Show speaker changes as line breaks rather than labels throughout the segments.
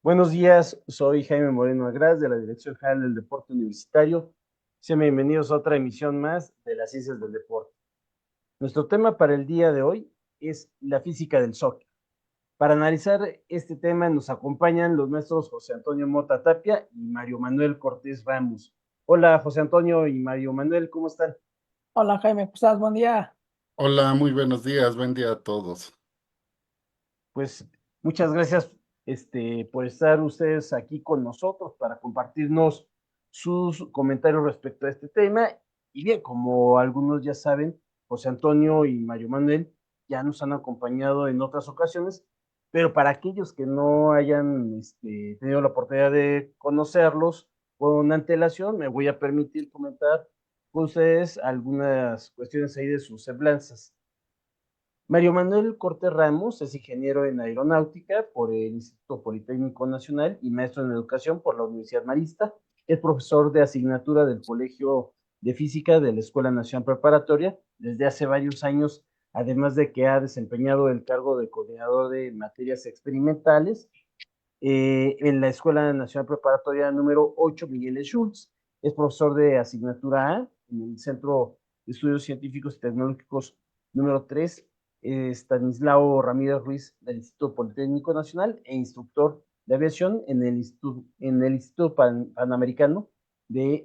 Buenos días, soy Jaime Moreno Agraz de la Dirección General del Deporte Universitario. Sean bienvenidos a otra emisión más de las Ciencias del Deporte. Nuestro tema para el día de hoy es la física del soccer. Para analizar este tema nos acompañan los maestros José Antonio Mota Tapia y Mario Manuel Cortés Ramos. Hola José Antonio y Mario Manuel, ¿cómo están?
Hola Jaime, ¿cómo estás? Buen día.
Hola, muy buenos días, buen día a todos.
Pues muchas gracias por estar ustedes aquí con nosotros para compartirnos sus comentarios respecto a este tema. Y bien, como algunos ya saben, José Antonio y Mario Manuel ya nos han acompañado en otras ocasiones, pero para aquellos que no hayan tenido la oportunidad de conocerlos con antelación, me voy a permitir comentar con ustedes algunas cuestiones ahí de sus semblanzas. Mario Manuel Cortés Ramos es ingeniero en aeronáutica por el Instituto Politécnico Nacional y maestro en educación por la Universidad Marista. Es profesor de asignatura del Colegio de Física de la Escuela Nacional Preparatoria desde hace varios años, además de que ha desempeñado el cargo de coordinador de materias experimentales en la Escuela Nacional Preparatoria número 8 Miguel Schultz. Es profesor de asignatura A en el Centro de Estudios Científicos y Tecnológicos número 3 Stanislao Ramírez Ruiz del Instituto Politécnico Nacional e instructor de aviación en el Instituto Panamericano de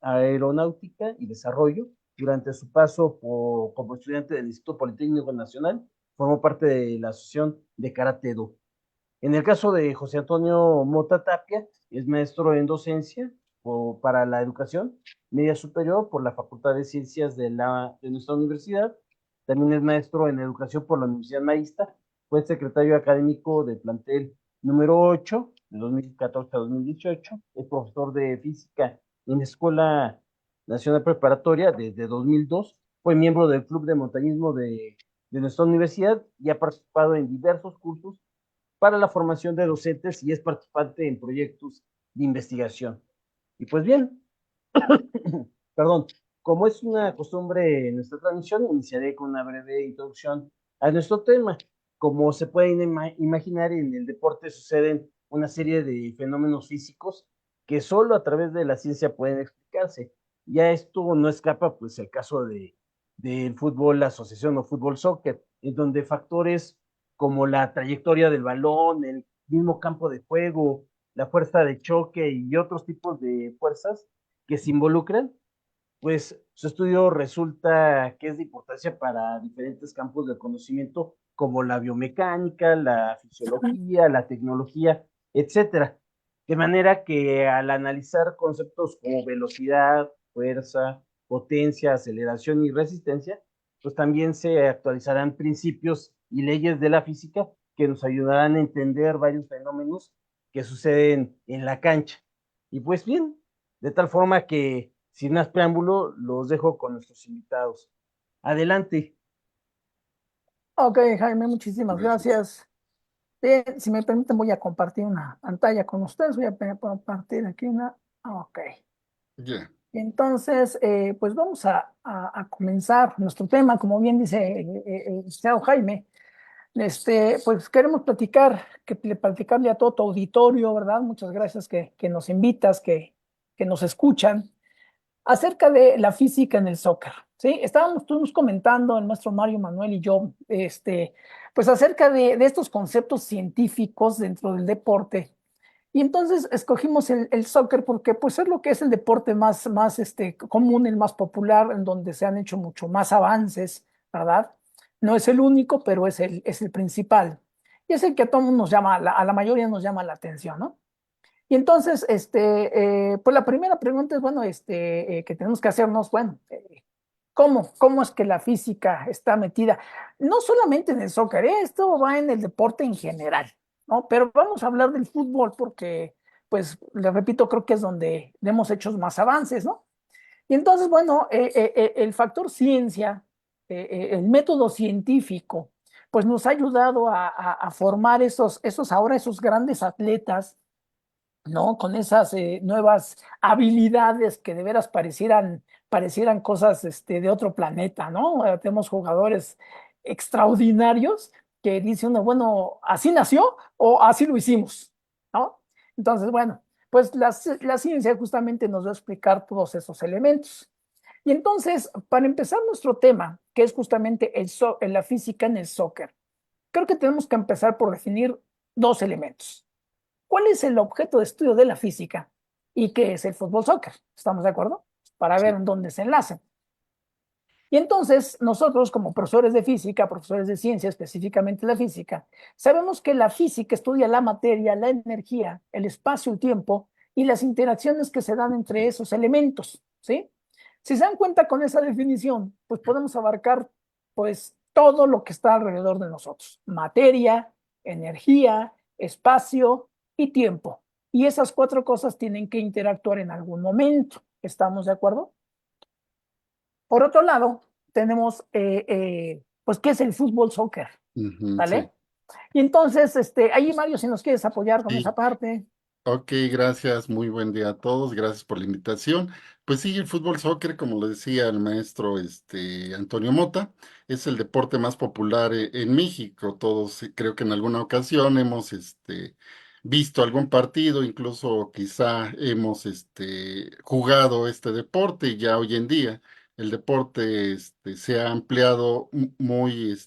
Aeronáutica y Desarrollo. Durante su paso como estudiante del Instituto Politécnico Nacional, formó parte de la Asociación de Karate Do. En el caso de José Antonio Mota Tapia, es maestro en docencia para la educación media superior por la Facultad de Ciencias de nuestra universidad. También es maestro en educación por la Universidad Marista. Fue secretario académico del plantel número 8 de 2014 a 2018. Es profesor de física en la Escuela Nacional Preparatoria desde 2002. Fue miembro del Club de Montañismo de nuestra universidad y ha participado en diversos cursos para la formación de docentes y es participante en proyectos de investigación. Y pues bien, perdón, como es una costumbre en nuestra transmisión, iniciaré con una breve introducción a nuestro tema. Como se pueden imaginar, en el deporte suceden una serie de fenómenos físicos que solo a través de la ciencia pueden explicarse. Ya esto no escapa, pues, el caso del fútbol, la asociación o fútbol soccer, en donde factores como la trayectoria del balón, el mismo campo de juego, la fuerza de choque y otros tipos de fuerzas que se involucran, pues su estudio resulta que es de importancia para diferentes campos del conocimiento como la biomecánica, la fisiología, la tecnología, etcétera. De manera que al analizar conceptos como velocidad, fuerza, potencia, aceleración y resistencia, pues también se actualizarán principios y leyes de la física que nos ayudarán a entender varios fenómenos que suceden en la cancha. Y pues bien, de tal forma que, sin más preámbulo, los dejo con nuestros invitados. Adelante.
Ok, Jaime, muchísimas
Gracias.
gracias. Bien, si me permiten, voy a compartir una pantalla con ustedes. Voy a compartir aquí una. Ok.
Ya.
Entonces, pues vamos a comenzar nuestro tema. Como bien dice el licenciado Jaime, pues queremos platicarle a todo tu auditorio, ¿verdad? Muchas gracias que nos invitas, que nos escuchan acerca de la física en el soccer, ¿sí? Estuvimos comentando el maestro Mario Manuel y yo, pues acerca de estos conceptos científicos dentro del deporte. Y entonces escogimos el soccer porque pues es lo que es el deporte más común, el más popular, en donde se han hecho mucho más avances, ¿verdad? No es el único, pero es el principal. Y es el que a todos nos llama, a la mayoría nos llama la atención, ¿no? Y entonces, pues la primera pregunta es, bueno, que tenemos que hacernos, bueno, ¿cómo es que la física está metida? No solamente en el soccer, esto va en el deporte en general, ¿no? Pero vamos a hablar del fútbol porque, pues, le repito, creo que es donde hemos hecho más avances, ¿no? Y entonces, bueno, el factor ciencia, el método científico, pues nos ha ayudado a formar esos grandes atletas, ¿no? Con esas nuevas habilidades que de veras parecieran cosas de otro planeta, ¿no? Tenemos jugadores extraordinarios que dice uno, bueno, así nació o así lo hicimos, ¿no? Entonces, bueno, pues la ciencia justamente nos va a explicar todos esos elementos. Y entonces, para empezar nuestro tema, que es justamente la física en el soccer, creo que tenemos que empezar por definir dos elementos. ¿Cuál es el objeto de estudio de la física y qué es el fútbol soccer? ¿Estamos de acuerdo? Para ver
Sí.
en dónde se enlazan. Y entonces, nosotros como profesores de física, profesores de ciencia, específicamente la física, sabemos que la física estudia la materia, la energía, el espacio, el tiempo y las interacciones que se dan entre esos elementos, ¿sí? Si se dan cuenta con esa definición, pues podemos abarcar pues todo lo que está alrededor de nosotros: materia, energía, espacio y tiempo. Y esas cuatro cosas tienen que interactuar en algún momento. ¿Estamos de acuerdo? Por otro lado, tenemos, pues, ¿qué es el fútbol soccer?
Ujú, sí.
¿Vale? Y entonces, ahí Mario, si nos quieres apoyar con esa
Sí.
parte.
Ok, gracias. Muy buen día a todos. Gracias por la invitación. Pues sí, el fútbol soccer, como lo decía el maestro Antonio Mota, es el deporte más popular en México. Todos creo que en alguna ocasión hemos visto algún partido, incluso quizá hemos jugado este deporte y ya hoy en día el deporte se ha ampliado muy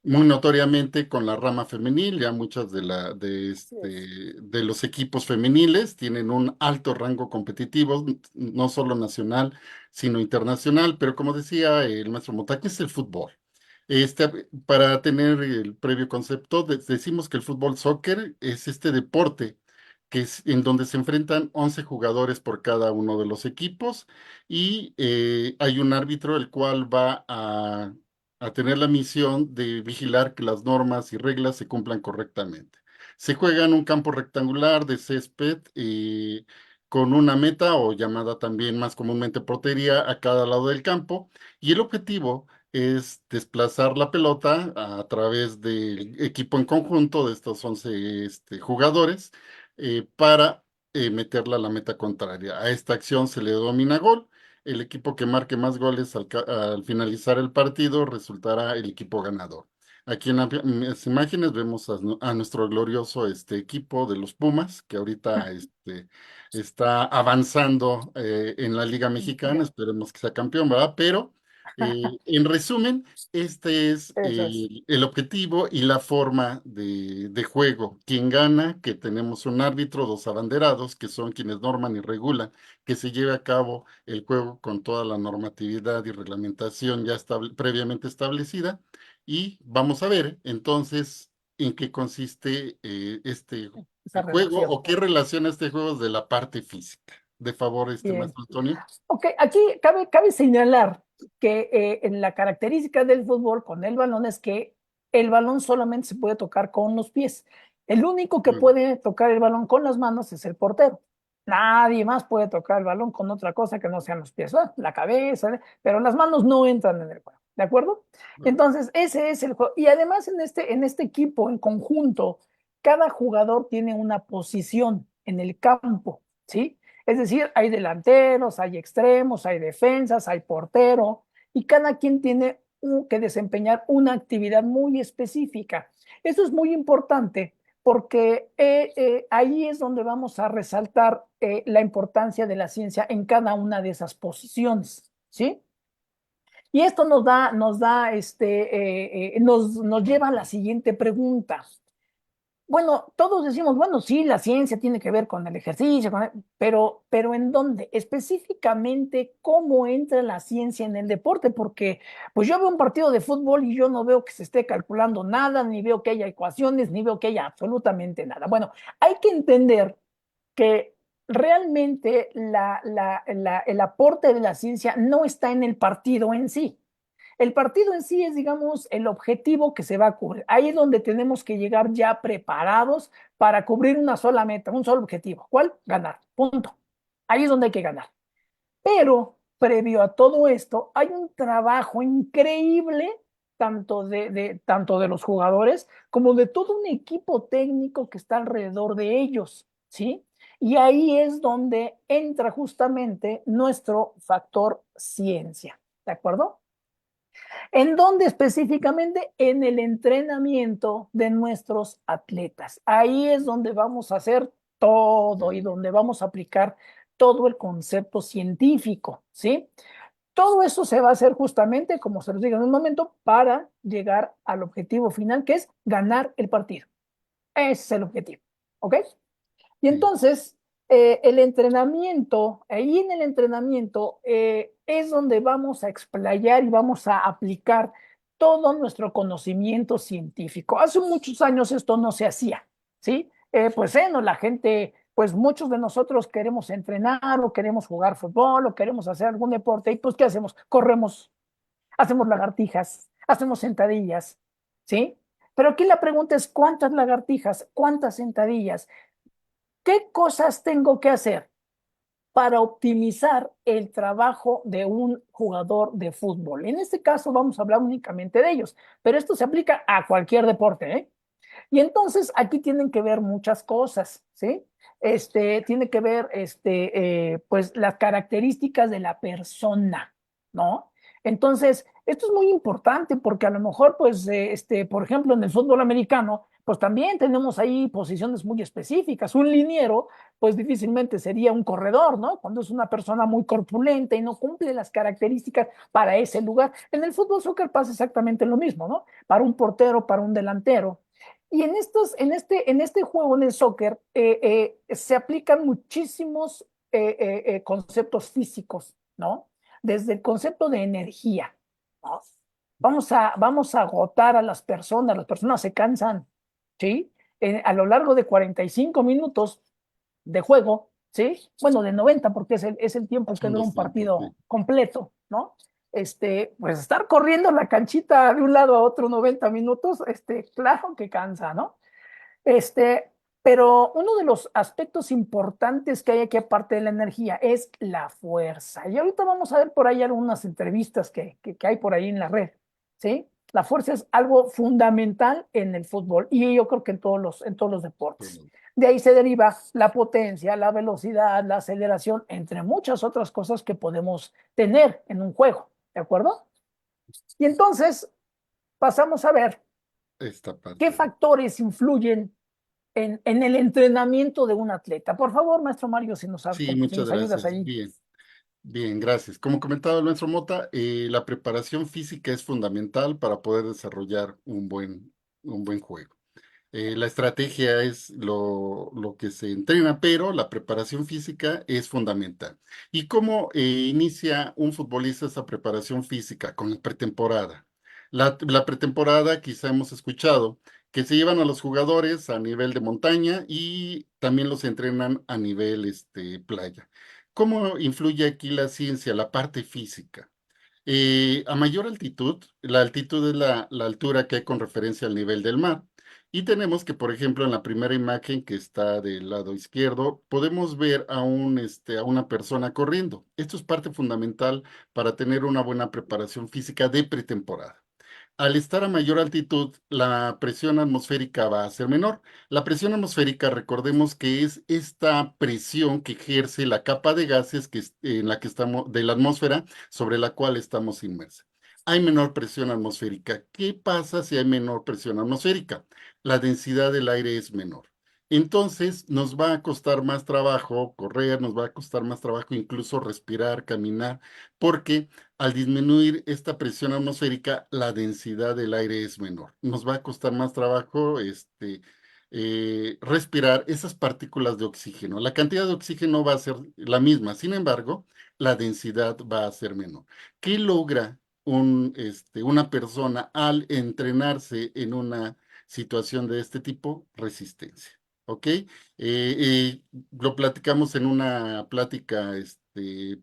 notoriamente con la rama femenil. Ya muchas
Así es.
de los equipos femeniles tienen un alto rango competitivo, no solo nacional, sino internacional, pero como decía el maestro Motaki, es el fútbol. Para tener el previo concepto, decimos que el fútbol soccer es este deporte que es en donde se enfrentan 11 jugadores por cada uno de los equipos y hay un árbitro el cual va a tener la misión de vigilar que las normas y reglas se cumplan correctamente. Se juega en un campo rectangular de césped con una meta o llamada también más comúnmente portería a cada lado del campo, y el objetivo es desplazar la pelota a través del equipo en conjunto de estos 11 jugadores para meterla a la meta contraria. A esta acción se le denomina gol. El equipo que marque más goles al finalizar el partido resultará el equipo ganador. Aquí en las imágenes vemos a nuestro glorioso equipo de los Pumas, que ahorita está avanzando en la Liga Mexicana.
Ya.
Esperemos que sea campeón, ¿verdad? Pero en resumen, este es
Eso es.
el objetivo y la forma de juego. Quien gana, que tenemos un árbitro, dos abanderados, que son quienes norman y regulan que se lleve a cabo el juego con toda la normatividad y reglamentación ya previamente establecida. Y vamos a ver entonces en qué consiste este
Esa
juego
relación.
o qué relaciona este juego de la parte física. De favor,
Bien.
maestro Antonio.
Ok, aquí cabe señalar que en la característica del fútbol con el balón es que el balón solamente se puede tocar con los pies. El único que
Mm,
puede tocar el balón con las manos es el portero. Nadie más puede tocar el balón con otra cosa que no sean los pies, ¿no? La cabeza, pero las manos no entran en el juego, ¿de acuerdo? Entonces, ese es el juego. Y además en este equipo, en conjunto, cada jugador tiene una posición en el campo, ¿sí? Es decir, hay delanteros, hay extremos, hay defensas, hay portero, y cada quien tiene que desempeñar una actividad muy específica. Eso es muy importante porque ahí es donde vamos a resaltar la importancia de la ciencia en cada una de esas posiciones, ¿sí? Y esto nos lleva a la siguiente pregunta. Bueno, todos decimos, bueno, sí, la ciencia tiene que ver con el ejercicio, pero ¿en dónde? Específicamente, ¿cómo entra la ciencia en el deporte? Porque pues yo veo un partido de fútbol y yo no veo que se esté calculando nada, ni veo que haya ecuaciones, ni veo que haya absolutamente nada. Bueno, hay que entender que realmente el aporte de la ciencia no está en el partido en sí. El partido en sí es, digamos, el objetivo que se va a cubrir. Ahí es donde tenemos que llegar ya preparados para cubrir una sola meta, un solo objetivo. ¿Cuál? Ganar. Punto. Ahí es donde hay que ganar. Pero previo a todo esto, hay un trabajo increíble tanto de los jugadores como de todo un equipo técnico que está alrededor de ellos, ¿sí? Y ahí es donde entra justamente nuestro factor ciencia, ¿de acuerdo? ¿En dónde específicamente? En el entrenamiento de nuestros atletas. Ahí es donde vamos a hacer todo y donde vamos a aplicar todo el concepto científico, ¿sí? Todo eso se va a hacer justamente, como se los digo en un momento, para llegar al objetivo final, que es ganar el partido. Ese es el objetivo, ¿ok? Y
Sí.
entonces, el entrenamiento, ahí en el entrenamiento es donde vamos a explayar y vamos a aplicar todo nuestro conocimiento científico. Hace muchos años esto no se hacía, ¿sí? Pues no, la gente, pues muchos de nosotros queremos entrenar o queremos jugar fútbol o queremos hacer algún deporte y pues ¿qué hacemos? Corremos, hacemos lagartijas, hacemos sentadillas, ¿sí? Pero aquí la pregunta es, ¿cuántas lagartijas? ¿Cuántas sentadillas? ¿Qué cosas tengo que hacer para optimizar el trabajo de un jugador de fútbol? En este caso vamos a hablar únicamente de ellos, pero esto se aplica a cualquier deporte, ¿eh? Y entonces aquí tienen que ver muchas cosas, ¿sí? Tiene que ver, pues, las características de la persona, ¿no? Entonces, esto es muy importante porque a lo mejor, pues, por ejemplo, en el fútbol americano, pues también tenemos ahí posiciones muy específicas. Un liniero, pues difícilmente sería un corredor, ¿no? Cuando es una persona muy corpulenta y no cumple las características para ese lugar. En el fútbol soccer pasa exactamente lo mismo, ¿no? Para un portero, para un delantero. Y en este juego, en el soccer, se aplican muchísimos conceptos físicos, ¿no? Desde el concepto de energía, ¿no? Vamos a agotar a las personas se cansan, ¿sí? A lo largo de 45 minutos de juego, ¿sí? Bueno, de 90 porque es el tiempo que
Son
dura
dos
un
tiempos,
partido
sí.
completo, ¿no? Pues estar corriendo la canchita de un lado a otro 90 minutos, claro que cansa, ¿no? Este, pero uno de los aspectos importantes que hay aquí, aparte de la energía, es la fuerza. Y ahorita vamos a ver por ahí algunas entrevistas que hay por ahí en la red, ¿sí? La fuerza es algo fundamental en el fútbol y yo creo que en todos los deportes.
Bueno,
De ahí se deriva la potencia, la velocidad, la aceleración, entre muchas otras cosas que podemos tener en un juego, ¿de acuerdo? Y entonces pasamos a ver
esta
qué
parte.
factores influyen en el entrenamiento de un atleta. Por favor, maestro Mario, si nos,
Sí,
si
muchas
nos ayudas
gracias.
ahí.
Bien, bien, gracias. Como comentaba el maestro Mota, la preparación física es fundamental para poder desarrollar un buen juego. La estrategia es lo que se entrena, pero la preparación física es fundamental. ¿Y cómo inicia un futbolista esa preparación física? Con la pretemporada. La pretemporada, quizá hemos escuchado, que se llevan a los jugadores a nivel de montaña y también los entrenan a nivel playa. ¿Cómo influye aquí la ciencia, la parte física? A mayor altitud, la altitud es la altura que hay con referencia al nivel del mar. Y tenemos que, por ejemplo, en la primera imagen que está del lado izquierdo, podemos ver a una persona corriendo. Esto es parte fundamental para tener una buena preparación física de pretemporada. Al estar a mayor altitud, la presión atmosférica va a ser menor. La presión atmosférica, recordemos que es esta presión que ejerce la capa de gases en la que estamos, de la atmósfera sobre la cual estamos inmersos. Hay menor presión atmosférica. ¿Qué pasa si hay menor presión atmosférica? La densidad del aire es menor. Entonces, nos va a costar más trabajo correr, nos va a costar más trabajo incluso respirar, caminar, porque al disminuir esta presión atmosférica, la densidad del aire es menor. Nos va a costar más trabajo respirar esas partículas de oxígeno. La cantidad de oxígeno va a ser la misma, sin embargo, la densidad va a ser menor. ¿Qué logra una persona al entrenarse en una situación de este tipo? Resistencia. ¿Ok? Lo platicamos en una plática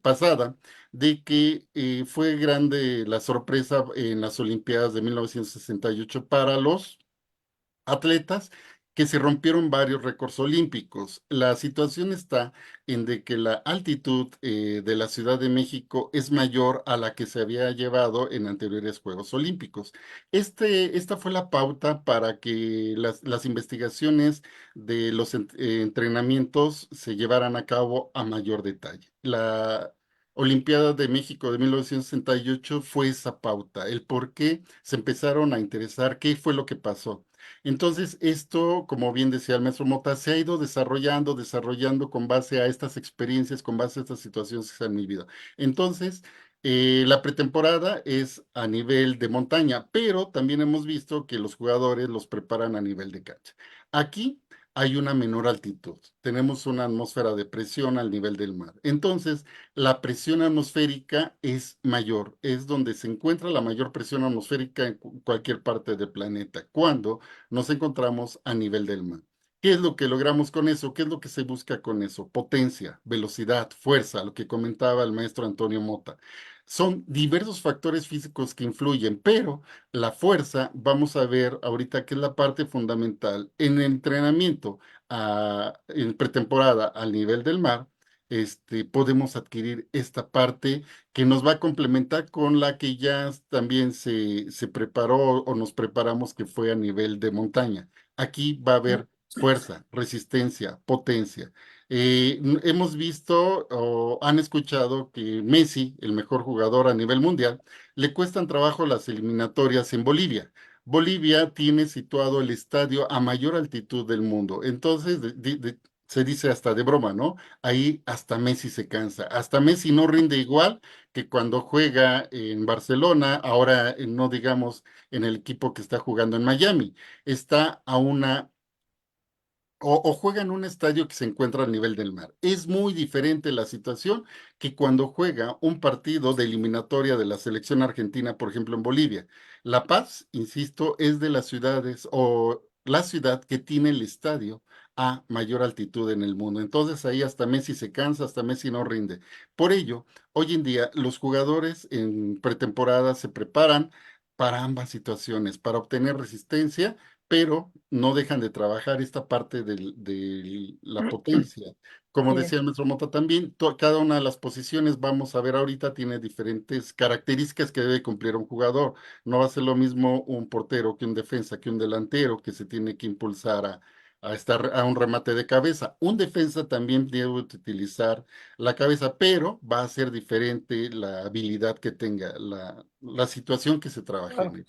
pasada de que fue grande la sorpresa en las Olimpiadas de 1968 para los atletas que se rompieron varios récords olímpicos. La situación está en de que la altitud de la Ciudad de México es mayor a la que se había llevado en anteriores Juegos Olímpicos. Esta fue la pauta para que las investigaciones de los entrenamientos se llevaran a cabo a mayor detalle. Olimpiada de México de 1968 fue esa pauta, el por qué se empezaron a interesar, qué fue lo que pasó. Entonces, esto, como bien decía el maestro Mota, se ha ido desarrollando con base a estas experiencias, con base a estas situaciones que se han vivido. Entonces, la pretemporada es a nivel de montaña, pero también hemos visto que los jugadores los preparan a nivel de cancha. Aquí hay una menor altitud, tenemos una atmósfera de presión al nivel del mar. Entonces, la presión atmosférica es mayor, es donde se encuentra la mayor presión atmosférica en cualquier parte del planeta, cuando nos encontramos a nivel del mar. ¿Qué es lo que logramos con eso? ¿Qué es lo que se busca con eso? Potencia, velocidad, fuerza, lo que comentaba el maestro Antonio Mota. Son diversos factores físicos que influyen, pero la fuerza, vamos a ver ahorita que es la parte fundamental en el entrenamiento en pretemporada al nivel del mar. Podemos adquirir esta parte que nos va a complementar con la que ya también se preparó o nos preparamos, que fue a nivel de montaña. Aquí va a haber fuerza, resistencia, potencia. Hemos visto o han escuchado que Messi, el mejor jugador a nivel mundial, le cuestan trabajo las eliminatorias en Bolivia. Bolivia tiene situado el estadio a mayor altitud del mundo. Entonces, se dice hasta de broma, ¿no? Ahí hasta Messi se cansa. Hasta Messi no rinde igual que cuando juega en Barcelona, ahora no digamos en el equipo que está jugando en Miami. Está a una o juega en un estadio que se encuentra al nivel del mar. Es muy diferente la situación que cuando juega un partido de eliminatoria de la selección argentina, por ejemplo, en Bolivia. La Paz, insisto, es de las ciudades o la ciudad que tiene el estadio a mayor altitud en el mundo. Entonces ahí hasta Messi se cansa, hasta Messi no rinde. Por ello, hoy en día los jugadores en pretemporada se preparan para ambas situaciones, para obtener resistencia, pero no dejan de trabajar esta parte de la potencia. Como decía
Bien,
el maestro Mota también, cada una de las posiciones, vamos a ver ahorita, tiene diferentes características que debe cumplir un jugador. No va a ser lo mismo un portero que un defensa, que un delantero, que se tiene que impulsar a estar a un remate de cabeza. Un defensa también debe utilizar la cabeza, pero va a ser diferente la habilidad que tenga, la situación que se trabaje
claro.
en él.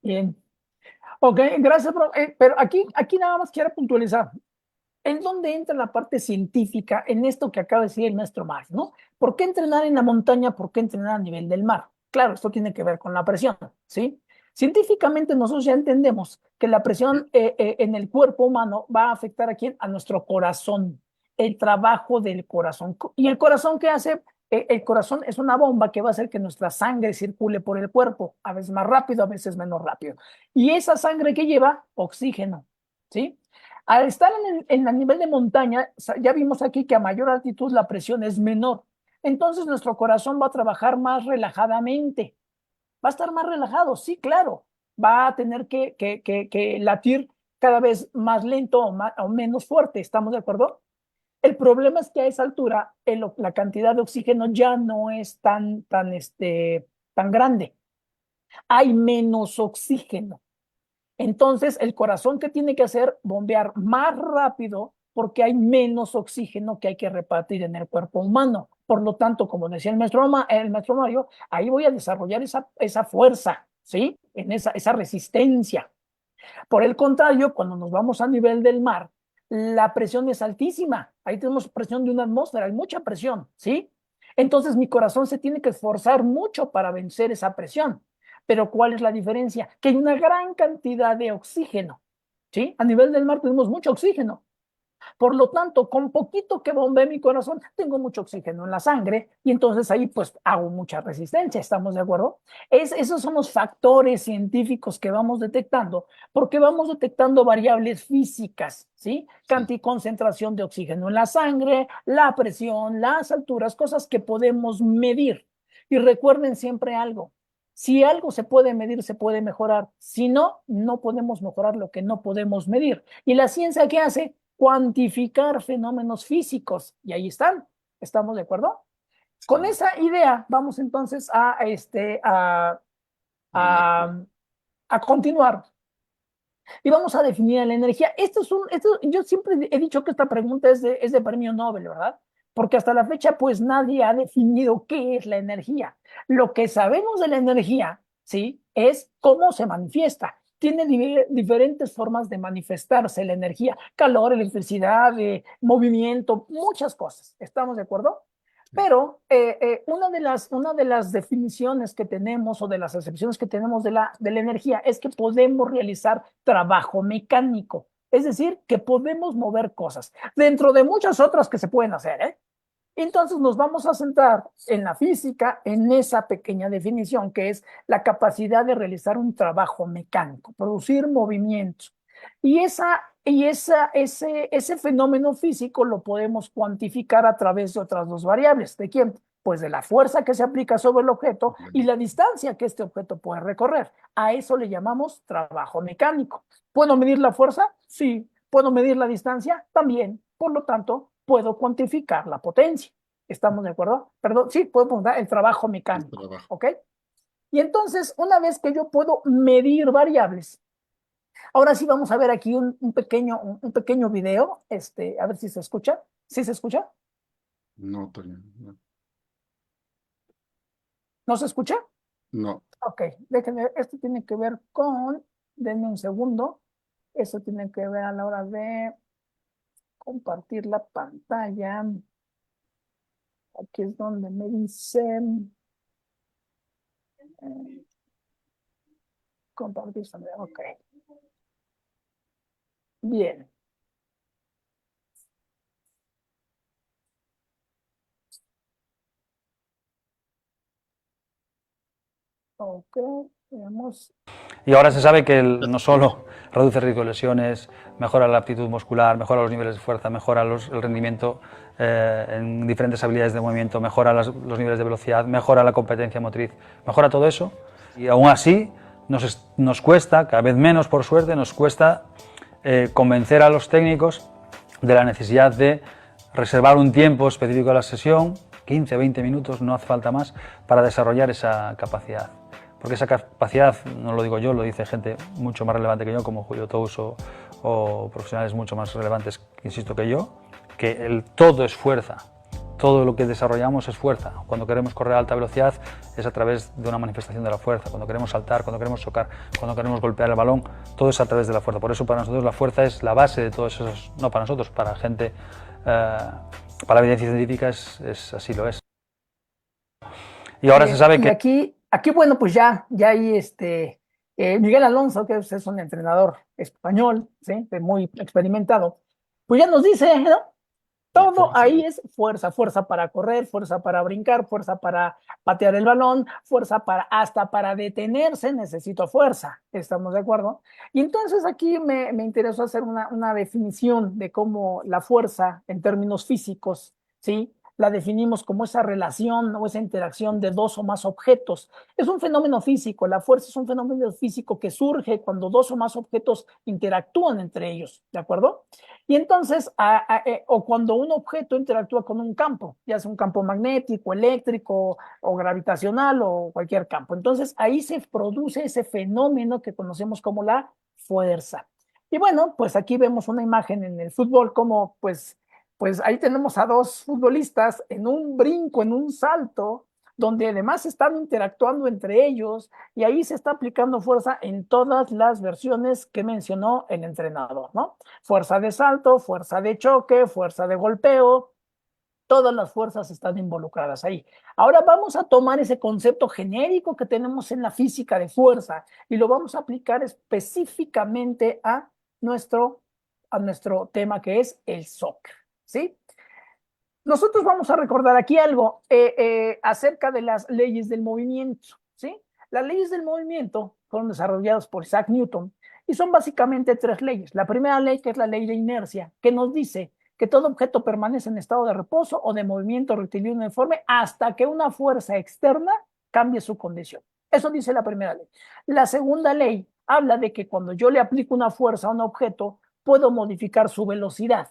Bien. Ok, gracias, pero aquí nada más quiero puntualizar. ¿En dónde entra la parte científica en esto que acaba de decir el maestro Mar, ¿no? ¿Por qué entrenar en la montaña? ¿Por qué entrenar a nivel del mar? Claro, esto tiene que ver con la presión, ¿sí? Científicamente nosotros ya entendemos que la presión en el cuerpo humano va a afectar a quién? A nuestro corazón, el trabajo del corazón. ¿Y el corazón qué hace? El corazón es una bomba que va a hacer que nuestra sangre circule por el cuerpo, a veces más rápido, a veces menos rápido. Y esa sangre que lleva oxígeno, ¿sí? Al estar en el nivel de montaña, ya vimos aquí que a mayor altitud la presión es menor. Entonces nuestro corazón va a trabajar más relajadamente. Va a estar más relajado, sí, claro. Va a tener que latir cada vez más lento o menos fuerte, ¿estamos de acuerdo? El problema es que a esa altura la cantidad de oxígeno ya no es tan grande. Hay menos oxígeno. Entonces, el corazón, ¿qué tiene que hacer? Bombear más rápido porque hay menos oxígeno que hay que repartir en el cuerpo humano. Por lo tanto, como decía el maestro Mario, ahí voy a desarrollar esa fuerza, ¿sí? En esa resistencia. Por el contrario, cuando nos vamos a nivel del mar, la presión es altísima. Ahí tenemos presión de una atmósfera, hay mucha presión, ¿sí? Entonces mi corazón se tiene que esforzar mucho para vencer esa presión. Pero ¿cuál es la diferencia? Que hay una gran cantidad de oxígeno, ¿sí? A nivel del mar tenemos mucho oxígeno. Por lo tanto, con poquito que bombee mi corazón, tengo mucho oxígeno en la sangre y entonces ahí pues hago mucha resistencia, ¿estamos de acuerdo? Esos son los factores científicos que vamos detectando, porque vamos detectando variables físicas, ¿sí?
Sí.
Concentración de oxígeno en la sangre, la presión, las alturas, cosas que podemos medir. Y recuerden siempre algo. Si algo se puede medir, se puede mejorar. Si no, no podemos mejorar lo que no podemos medir. ¿Y la ciencia qué hace? Cuantificar fenómenos físicos. Y ahí están. ¿Estamos de acuerdo? Con
Sí.
esa idea vamos entonces
Energía.
a, a continuar y vamos a definir la energía. Yo siempre he dicho que esta pregunta es de premio Nobel, ¿verdad? porque hasta la fecha pues nadie ha definido qué es la energía. Lo que sabemos de la energía, ¿sí? Es cómo se manifiesta. Tiene diferentes formas de manifestarse la energía, calor, electricidad, movimiento, muchas cosas. ¿Estamos de acuerdo? Pero una de las definiciones que tenemos o de las acepciones que tenemos de la energía es que podemos realizar trabajo mecánico, es decir, que podemos mover cosas, dentro de muchas otras que se pueden hacer, ¿eh? Entonces nos vamos a centrar en la física, en esa pequeña definición que es la capacidad de realizar un trabajo mecánico, producir movimientos. Ese fenómeno físico lo podemos cuantificar a través de otras dos variables. ¿De quién? Pues de la fuerza que se aplica sobre el objeto y la distancia que este objeto puede recorrer. A eso le llamamos trabajo mecánico. ¿Puedo medir la fuerza? Sí. ¿Puedo medir la distancia? También. Por lo tanto, puedo cuantificar la potencia. ¿Estamos de acuerdo? Perdón, sí, podemos dar el trabajo mecánico. ¿Ok? Y entonces, una vez que yo puedo medir variables, ahora sí vamos a ver aquí un pequeño video, a ver si se escucha. ¿Sí se escucha?
No, Toño, no.
¿No se escucha?
No.
Ok, déjenme, esto tiene que ver con, denme un segundo, eso tiene que ver a la hora de compartir la pantalla. Aquí es donde me dicen compartir pantalla. Ok. Bien. Ok, veamos.
Y ahora se sabe que no solo reduce el riesgo de lesiones, mejora la aptitud muscular, mejora los niveles de fuerza, mejora el rendimiento en diferentes habilidades de movimiento, mejora los niveles de velocidad, mejora la competencia motriz, mejora todo eso. Y aún así nos cuesta, cada vez menos por suerte, nos cuesta convencer a los técnicos de la necesidad de reservar un tiempo específico a la sesión, 15, 20 minutos, no hace falta más, para desarrollar esa capacidad. Porque esa capacidad, no lo digo yo, lo dice gente mucho más relevante que yo, como Julio Tous o profesionales mucho más relevantes, insisto, que yo, que el todo es fuerza, todo lo que desarrollamos es fuerza. Cuando queremos correr a alta velocidad es a través de una manifestación de la fuerza, cuando queremos saltar, cuando queremos chocar, cuando queremos golpear el balón, todo es a través de la fuerza. Por eso para nosotros la fuerza es la base de todos esos, no para nosotros, para gente, para la evidencia científica así lo es. Y ahora se sabe que...
Aquí, bueno, pues ya hay Miguel Alonso, que es un entrenador español, ¿sí? Muy experimentado, pues ya nos dice, ¿no? Todo ahí es fuerza, fuerza para correr, fuerza para brincar, fuerza para patear el balón, fuerza hasta para detenerse necesito fuerza, ¿estamos de acuerdo? Y entonces aquí me interesó hacer una definición de cómo la fuerza en términos físicos, ¿sí? La definimos como esa relación o esa interacción de dos o más objetos. Es un fenómeno físico, la fuerza es un fenómeno físico que surge cuando dos o más objetos interactúan entre ellos, ¿de acuerdo? Y entonces, o cuando un objeto interactúa con un campo, ya sea un campo magnético, eléctrico o gravitacional o cualquier campo. Entonces, ahí se produce ese fenómeno que conocemos como la fuerza. Y bueno, pues aquí vemos una imagen en el fútbol como pues ahí tenemos a dos futbolistas en un brinco, en un salto, donde además están interactuando entre ellos y ahí se está aplicando fuerza en todas las versiones que mencionó el entrenador, ¿no? Fuerza de salto, fuerza de choque, fuerza de golpeo, todas las fuerzas están involucradas ahí. Ahora vamos a tomar ese concepto genérico que tenemos en la física de fuerza y lo vamos a aplicar específicamente a nuestro tema que es el soccer, ¿sí? Nosotros vamos a recordar aquí algo acerca de las leyes del movimiento, ¿sí? Las leyes del movimiento fueron desarrolladas por Isaac Newton y son básicamente tres leyes. La primera ley, que es la ley de inercia, que nos dice que todo objeto permanece en estado de reposo o de movimiento rectilíneo uniforme hasta que una fuerza externa cambie su condición. Eso dice la primera ley. La segunda ley habla de que cuando yo le aplico una fuerza a un objeto, puedo modificar su velocidad,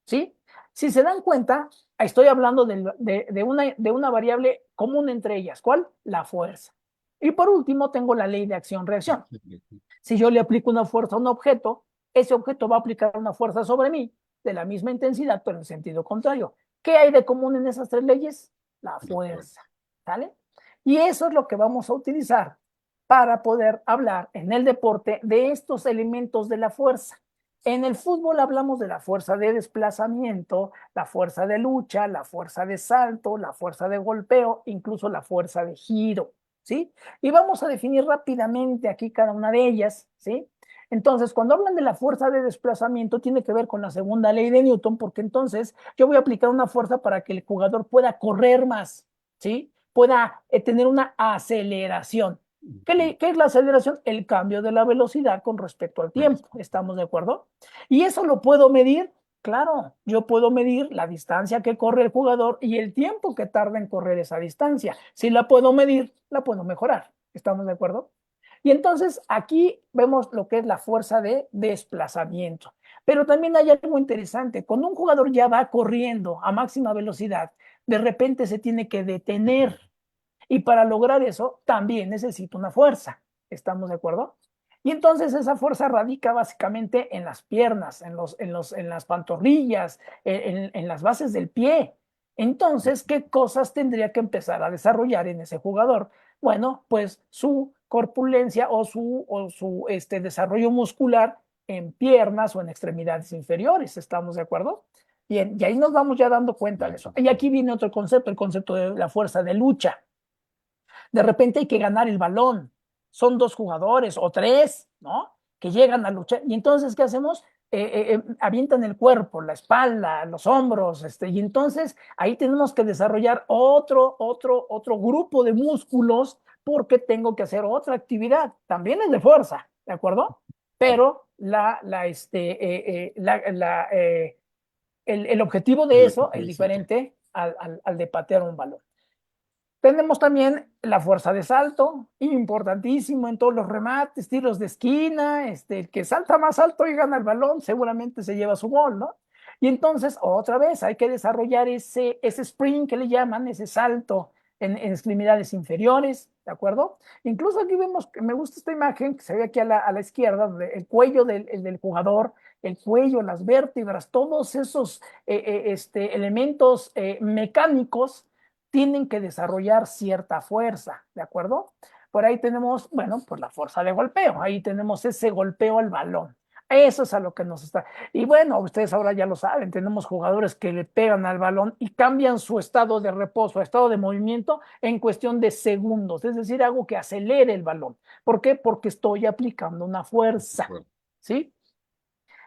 ¿sí? Si se dan cuenta, estoy hablando de una variable común entre ellas. ¿Cuál? La fuerza. Y por último, tengo la ley de acción-reacción. Si yo le aplico una fuerza a un objeto, ese objeto va a aplicar una fuerza sobre mí de la misma intensidad, pero en sentido contrario. ¿Qué hay de común en esas tres leyes? La fuerza, ¿sale? Y eso es lo que vamos a utilizar para poder hablar en el deporte de estos elementos de la fuerza. En el fútbol hablamos de la fuerza de desplazamiento, la fuerza de lucha, la fuerza de salto, la fuerza de golpeo, incluso la fuerza de giro, ¿sí? Y vamos a definir rápidamente aquí cada una de ellas, ¿sí? Entonces, cuando hablan de la fuerza de desplazamiento, tiene que ver con la segunda ley de Newton, porque entonces yo voy a aplicar una fuerza para que el jugador pueda correr más, ¿sí? Pueda tener una aceleración. ¿Qué es la aceleración? El cambio de la velocidad con respecto al tiempo. ¿Estamos de acuerdo? Y eso lo puedo medir. Claro, yo puedo medir la distancia que corre el jugador y el tiempo que tarda en correr esa distancia. Si la puedo medir, la puedo mejorar. ¿Estamos de acuerdo? Y entonces aquí vemos lo que es la fuerza de desplazamiento. Pero también hay algo interesante. Cuando un jugador ya va corriendo a máxima velocidad, de repente se tiene que detener. Y para lograr eso, también necesita una fuerza. ¿Estamos de acuerdo? Y entonces esa fuerza radica básicamente en las piernas, en las pantorrillas, en las bases del pie. Entonces, ¿qué cosas tendría que empezar a desarrollar en ese jugador? Bueno, pues su corpulencia o su desarrollo muscular en piernas o en extremidades inferiores. ¿Estamos de acuerdo? Bien, y ahí nos vamos ya dando cuenta de eso. Y aquí viene otro concepto, el concepto de la fuerza de lucha. De repente hay que ganar el balón. Son dos jugadores o tres, ¿no? Que llegan a luchar. Y entonces, ¿qué hacemos? Avientan el cuerpo, la espalda, los hombros, y entonces ahí tenemos que desarrollar otro grupo de músculos porque tengo que hacer otra actividad. También es de fuerza, ¿de acuerdo? Pero el objetivo de eso es diferente al de patear un balón. Tenemos también la fuerza de salto, importantísimo en todos los remates, tiros de esquina, el que salta más alto y gana el balón, seguramente se lleva su gol, ¿no? Y entonces, otra vez, hay que desarrollar ese sprint que le llaman, ese salto en extremidades inferiores, ¿de acuerdo? Incluso aquí vemos, que me gusta esta imagen que se ve aquí a la izquierda, el cuello del jugador, el cuello, las vértebras, todos esos elementos mecánicos tienen que desarrollar cierta fuerza, ¿de acuerdo? Por ahí tenemos, bueno, pues la fuerza de golpeo, ahí tenemos ese golpeo al balón. Eso es a lo que nos está. Y bueno, ustedes ahora ya lo saben, tenemos jugadores que le pegan al balón y cambian su estado de reposo, estado de movimiento en cuestión de segundos, es decir, algo que acelere el balón. ¿Por qué? Porque estoy aplicando una fuerza, ¿sí?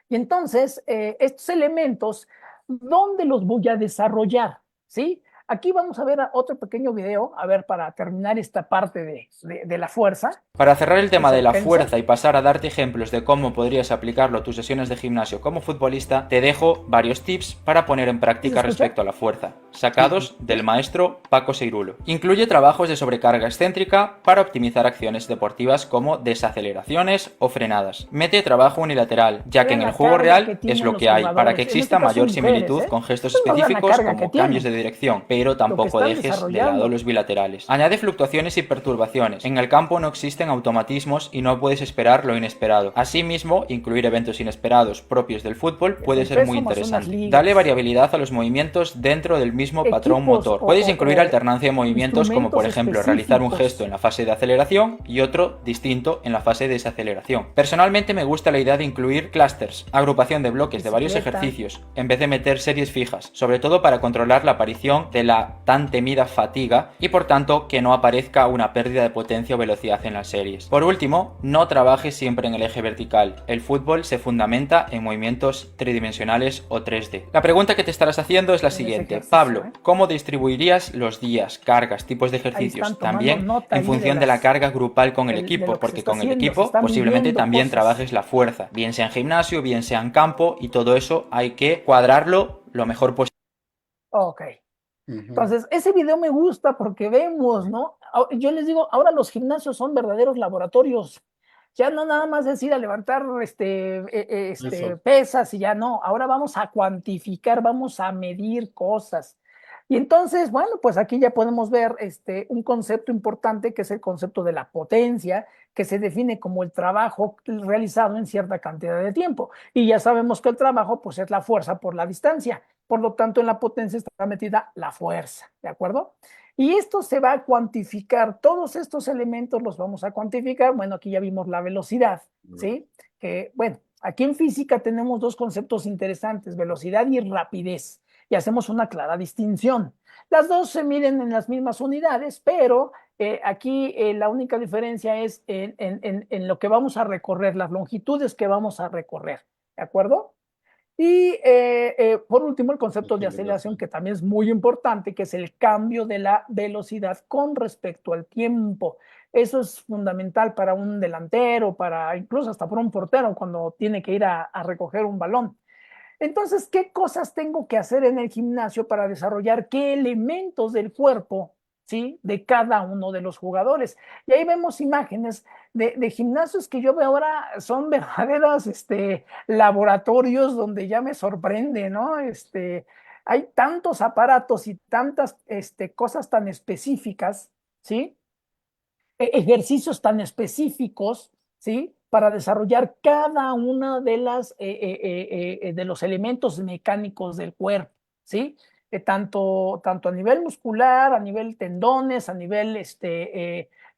Y entonces, estos elementos, ¿dónde los voy a desarrollar? ¿Sí? Aquí vamos a ver otro pequeño video, a ver, para terminar esta parte de la fuerza.
Para cerrar el tema de la fuerza y pasar a darte ejemplos de cómo podrías aplicarlo a tus sesiones de gimnasio como futbolista, te dejo varios tips para poner en práctica respecto a la fuerza, sacados del maestro Paco Seirulo. Incluye trabajos de sobrecarga excéntrica para optimizar acciones deportivas como desaceleraciones o frenadas. Mete trabajo unilateral, ya que en el juego real es lo que hay, para que exista mayor similitud con gestos específicos como cambios de dirección, pero tampoco dejes de lado los bilaterales. Añade fluctuaciones y perturbaciones. En el campo no existen automatismos y no puedes esperar lo inesperado. Asimismo, incluir eventos inesperados propios del fútbol puede ser muy interesante. Dale variabilidad a los movimientos dentro del mismo patrón motor. Puedes incluir alternancia de movimientos como por ejemplo realizar un gesto en la fase de aceleración y otro distinto en la fase de desaceleración. Personalmente me gusta la idea de incluir clusters, agrupación de bloques de varios ejercicios, en vez de meter series fijas, sobre todo para controlar la aparición de la tan temida fatiga y por tanto que no aparezca una pérdida de potencia o velocidad en las series. Por último, no trabajes siempre en el eje vertical. El fútbol se fundamenta en movimientos tridimensionales o 3D. La pregunta que te estarás haciendo es la siguiente. Pablo, ¿cómo distribuirías los días, cargas, tipos de ejercicios? También en función de la carga grupal con el equipo, porque con el equipo posiblemente también trabajes la fuerza, bien sea en gimnasio, bien sea en campo, y todo eso hay que cuadrarlo lo mejor posible.
Ok. Entonces, ese video me gusta porque vemos, ¿no? Yo les digo, ahora los gimnasios son verdaderos laboratorios. Ya no nada más es ir a levantar pesas y ya no. Ahora vamos a cuantificar, vamos a medir cosas. Y entonces, bueno, pues aquí ya podemos ver un concepto importante que es el concepto de la potencia, que se define como el trabajo realizado en cierta cantidad de tiempo. Y ya sabemos que el trabajo, pues, es la fuerza por la distancia. por lo tanto en la potencia está metida la fuerza, ¿de acuerdo? Y esto se va a cuantificar, todos estos elementos los vamos a cuantificar. Bueno, aquí ya vimos la velocidad, ¿sí? Que, bueno, aquí en física tenemos dos conceptos interesantes, velocidad y rapidez, y hacemos una clara distinción. Las dos se miden en las mismas unidades, pero aquí la única diferencia es en lo que vamos a recorrer, las longitudes que vamos a recorrer, ¿de acuerdo? Y por último, el concepto de aceleración, que también es muy importante, que es el cambio de la velocidad con respecto al tiempo. Eso es fundamental para un delantero, para incluso hasta para un portero cuando tiene que ir a recoger un balón. Entonces, ¿qué cosas tengo que hacer en el gimnasio para desarrollar qué elementos del cuerpo, ¿sí? De cada uno de los jugadores? Y ahí vemos imágenes de gimnasios que yo veo ahora son verdaderos laboratorios donde ya me sorprende, ¿no? Hay tantos aparatos y tantas cosas tan específicas, ¿sí? Ejercicios tan específicos, ¿sí? Para desarrollar cada una de las de los elementos mecánicos del cuerpo, ¿sí? Tanto a nivel muscular, a nivel tendones, a nivel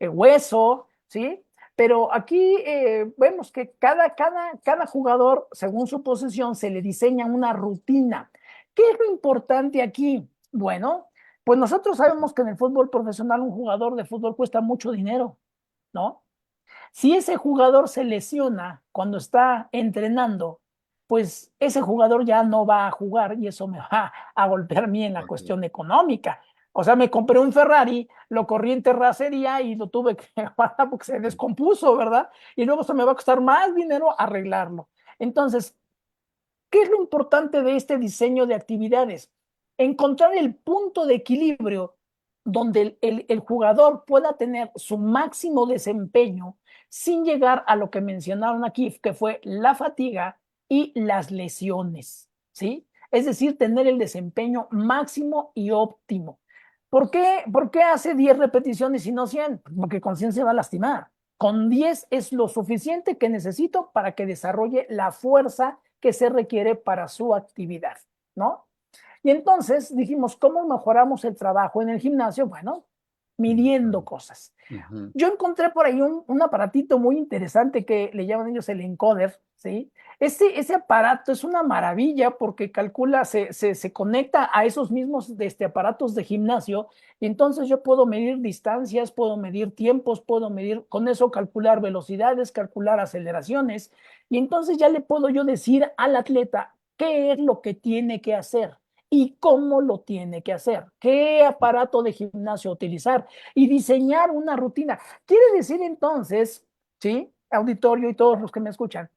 hueso, ¿sí? Pero aquí vemos que cada jugador, según su posición, se le diseña una rutina. ¿Qué es lo importante aquí? Bueno, pues nosotros sabemos que en el fútbol profesional un jugador de fútbol cuesta mucho dinero, ¿no? Si ese jugador se lesiona cuando está entrenando, pues ese jugador ya no va a jugar y eso me va a golpear a mí en la cuestión económica. O sea, me compré un Ferrari, lo corrí en terracería y lo tuve que guardar porque se descompuso, ¿verdad? Y luego se me va a costar más dinero arreglarlo. Entonces, ¿qué es lo importante de este diseño de actividades? Encontrar el punto de equilibrio donde el jugador pueda tener su máximo desempeño sin llegar a lo que mencionaron aquí, que fue la fatiga y las lesiones, ¿sí? Es decir, tener el desempeño máximo y óptimo. ¿Por qué hace 10 repeticiones y no 100? Porque con 100 se va a lastimar. Con 10 es lo suficiente que necesito para que desarrolle la fuerza que se requiere para su actividad, ¿no? Y entonces dijimos, ¿cómo mejoramos el trabajo en el gimnasio? Bueno, midiendo cosas. Yo encontré por ahí un aparatito muy interesante que le llaman ellos el encoder, ¿sí? Ese aparato es una maravilla porque calcula, se conecta a esos mismos aparatos de gimnasio y entonces yo puedo medir distancias, puedo medir tiempos, puedo medir, con eso calcular velocidades, calcular aceleraciones y entonces ya le puedo yo decir al atleta qué es lo que tiene que hacer y cómo lo tiene que hacer, qué aparato de gimnasio utilizar y diseñar una rutina. Quiere decir entonces, ¿sí? Auditorio y todos los que me escuchan,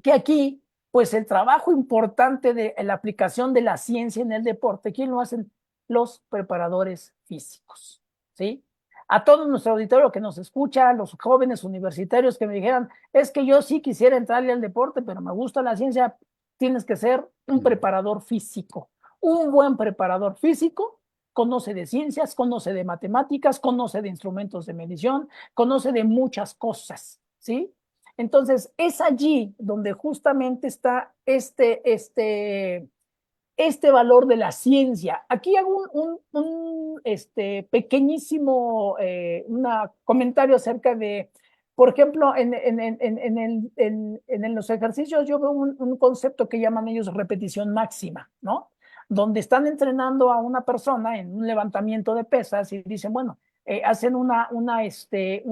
que aquí, pues el trabajo importante de la aplicación de la ciencia en el deporte, ¿quién lo hacen? Los preparadores físicos, ¿sí? A todo nuestro auditorio que nos escucha, los jóvenes universitarios que me dijeran, es que yo sí quisiera entrarle al deporte, pero me gusta la ciencia, tienes que ser un preparador físico. Un buen preparador físico conoce de ciencias, conoce de matemáticas, conoce de instrumentos de medición, conoce de muchas cosas, ¿sí? Entonces, es allí donde justamente está este valor de la ciencia. Aquí hago un pequeñísimo comentario acerca de, por ejemplo, en los ejercicios yo veo un concepto que llaman ellos repetición máxima, ¿no? Donde están entrenando a una persona en un levantamiento de pesas y dicen, bueno, hacen un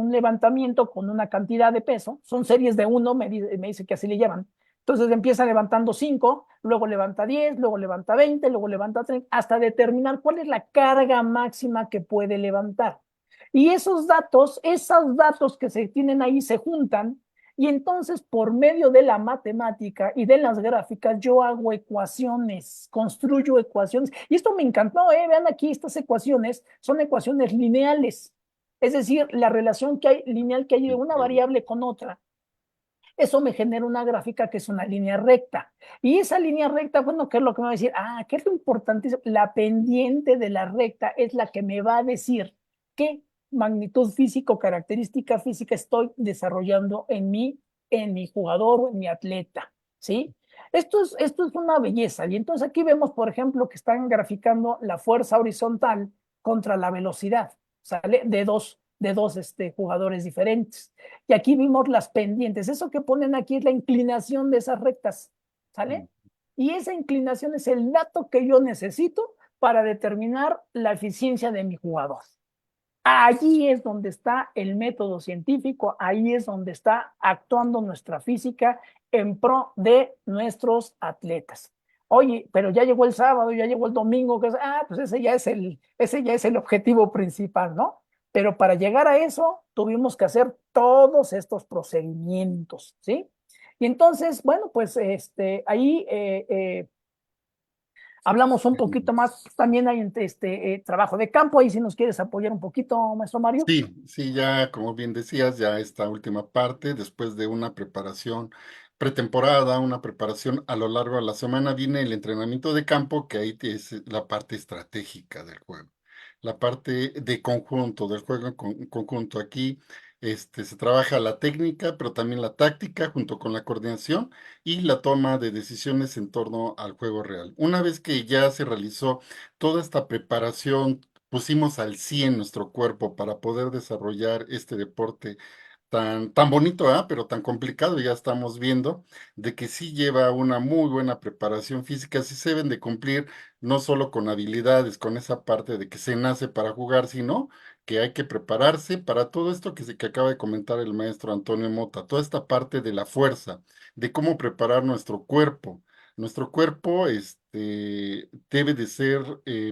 levantamiento con una cantidad de peso, son series de uno, me dice que así le llaman. Entonces empieza levantando 5, luego levanta 10, luego levanta 20, luego levanta 30, hasta determinar cuál es la carga máxima que puede levantar. Y esos datos que se tienen ahí se juntan y entonces por medio de la matemática y de las gráficas yo hago ecuaciones, construyo ecuaciones. Y esto me encantó, vean aquí estas ecuaciones, son ecuaciones lineales. Es decir, la relación que hay lineal que hay de una variable con otra. Eso me genera una gráfica que es una línea recta. Y esa línea recta, bueno, ¿qué es lo que me va a decir? ¿Qué es lo importantísimo? La pendiente de la recta es la que me va a decir qué magnitud física, característica física estoy desarrollando en mi jugador o en mi atleta, ¿sí? Esto es una belleza. Y entonces aquí vemos, por ejemplo, que están graficando la fuerza horizontal contra la velocidad, ¿sale? De dos jugadores diferentes. Y aquí vimos las pendientes. Eso que ponen aquí es la inclinación de esas rectas, ¿sale? Y esa inclinación es el dato que yo necesito para determinar la eficiencia de mi jugador. Allí es donde está el método científico, ahí es donde está actuando nuestra física en pro de nuestros atletas. Oye, pero ya llegó el sábado, ya llegó el domingo, pues ese ya es el objetivo principal, ¿no? Pero para llegar a eso tuvimos que hacer todos estos procedimientos, ¿sí? Y entonces, bueno, pues ahí hablamos un poquito más, también hay trabajo de campo, ahí si nos quieres apoyar un poquito, maestro Mario.
Sí, sí, ya como bien decías, ya esta última parte, después de una preparación pretemporada, una preparación a lo largo de la semana, viene el entrenamiento de campo, que ahí es la parte estratégica del juego, la parte de conjunto, del juego en conjunto. Aquí se trabaja la técnica, pero también la táctica, junto con la coordinación y la toma de decisiones en torno al juego real. Una vez que ya se realizó toda esta preparación, pusimos al 100 nuestro cuerpo para poder desarrollar este deporte tan bonito, ¿ah? Pero tan complicado, ya estamos viendo de que sí lleva una muy buena preparación física, sí se deben de cumplir no solo con habilidades, con esa parte de que se nace para jugar, sino que hay que prepararse para todo esto que acaba de comentar el maestro Antonio Mota, toda esta parte de la fuerza, de cómo preparar nuestro cuerpo. Nuestro cuerpo, debe de ser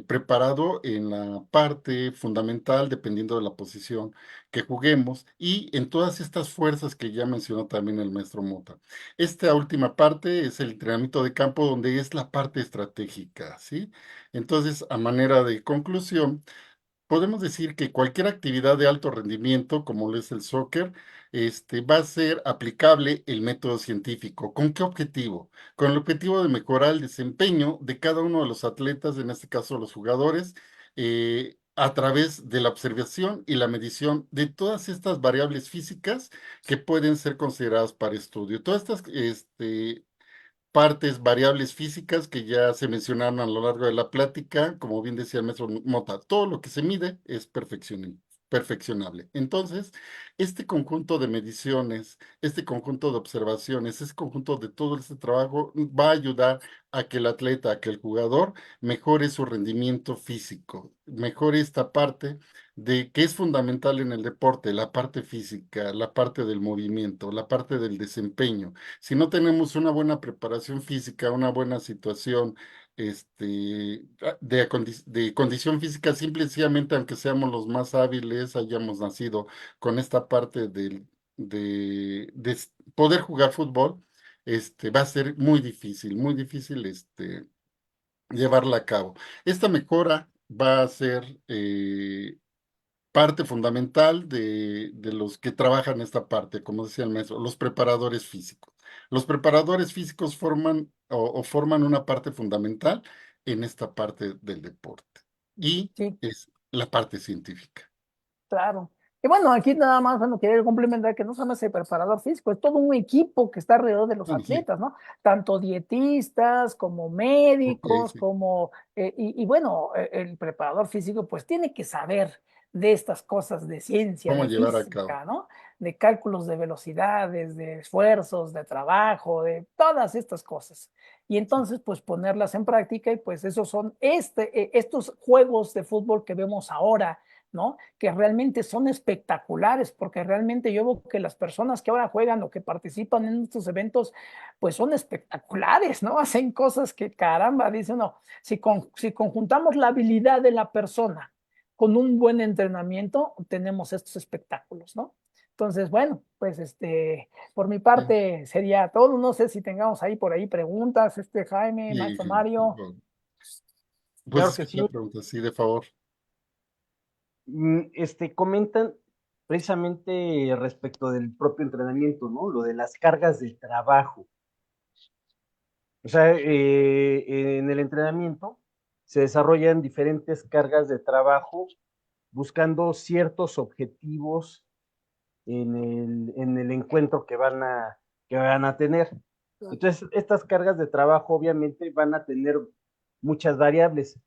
preparado en la parte fundamental, dependiendo de la posición que juguemos y en todas estas fuerzas que ya mencionó también el maestro Mota. Esta última parte es el entrenamiento de campo, donde es la parte estratégica, ¿sí? Entonces, a manera de conclusión, podemos decir que cualquier actividad de alto rendimiento, como lo es el soccer, va a ser aplicable el método científico. ¿Con qué objetivo? Con el objetivo de mejorar el desempeño de cada uno de los atletas, en este caso los jugadores, a través de la observación y la medición de todas estas variables físicas que pueden ser consideradas para estudio. Todas estas, partes, variables físicas que ya se mencionaron a lo largo de la plática, como bien decía el maestro Mota, todo lo que se mide es perfeccionable. Entonces, este conjunto de mediciones, este conjunto de observaciones, este conjunto de todo este trabajo va a ayudar a que el atleta, a que el jugador mejore su rendimiento físico, mejore esta parte de que es fundamental en el deporte, la parte física, la parte del movimiento, la parte del desempeño. Si no tenemos una buena preparación física, una buena situación de condición física, simple y sencillamente, aunque seamos los más hábiles, hayamos nacido con esta parte de poder jugar fútbol, va a ser muy difícil, llevarla a cabo. Esta mejora va a ser parte fundamental de los que trabajan esta parte, como decía el maestro, los preparadores físicos. Los preparadores físicos forman o forman una parte fundamental en esta parte del deporte y
Sí,
es la parte científica.
claro. Y bueno, aquí nada más, bueno, quería complementar que no solamente es el preparador físico, es todo un equipo que está alrededor de los
Bueno, sí,
atletas, ¿no? Tanto dietistas como
ok,
médicos,
sí.
como, y bueno, el preparador físico pues tiene que saber de estas cosas de ciencia,
¿Cómo
de
llevar a cabo?
física, ¿no? De cálculos de velocidades, de esfuerzos, de trabajo, de todas estas cosas. Y
Sí.
entonces, pues ponerlas en práctica y pues esos son estos juegos de fútbol que vemos ahora, ¿no? Que realmente son espectaculares, porque realmente yo veo que las personas que ahora juegan o que participan en estos eventos, pues son espectaculares, ¿no? Hacen cosas que caramba, dice uno, si conjuntamos la habilidad de la persona con un buen entrenamiento, tenemos estos espectáculos, ¿no? Entonces, bueno, pues por mi
Sí,
parte sería todo. No sé si tengamos ahí por ahí preguntas, Jaime,
sí,
Maestro Mario.
pues
Claro
es
que
que
sí.
una pregunta, sí, de favor.
Comentan precisamente respecto del propio entrenamiento, ¿no? Lo de las cargas de trabajo. O sea, en el entrenamiento se desarrollan diferentes cargas de trabajo buscando ciertos objetivos en el encuentro que van a tener. Entonces, estas cargas de trabajo obviamente van a tener muchas variables.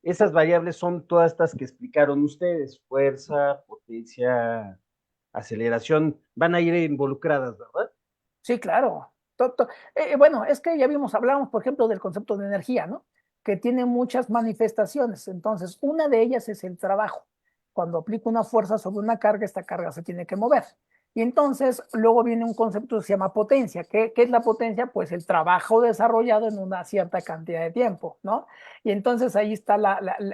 Esas variables son todas estas que explicaron ustedes, fuerza, potencia, aceleración, van a ir involucradas, ¿verdad?
Sí, claro. Bueno, es que ya hablamos, por ejemplo, del concepto de energía, ¿no? Que tiene muchas manifestaciones. Entonces, una de ellas es el trabajo. Cuando aplico una fuerza sobre una carga, esta carga se tiene que mover. Y entonces, luego viene un concepto que se llama potencia. ¿Qué es la potencia? Pues el trabajo desarrollado en una cierta cantidad de tiempo, ¿no? Y entonces ahí está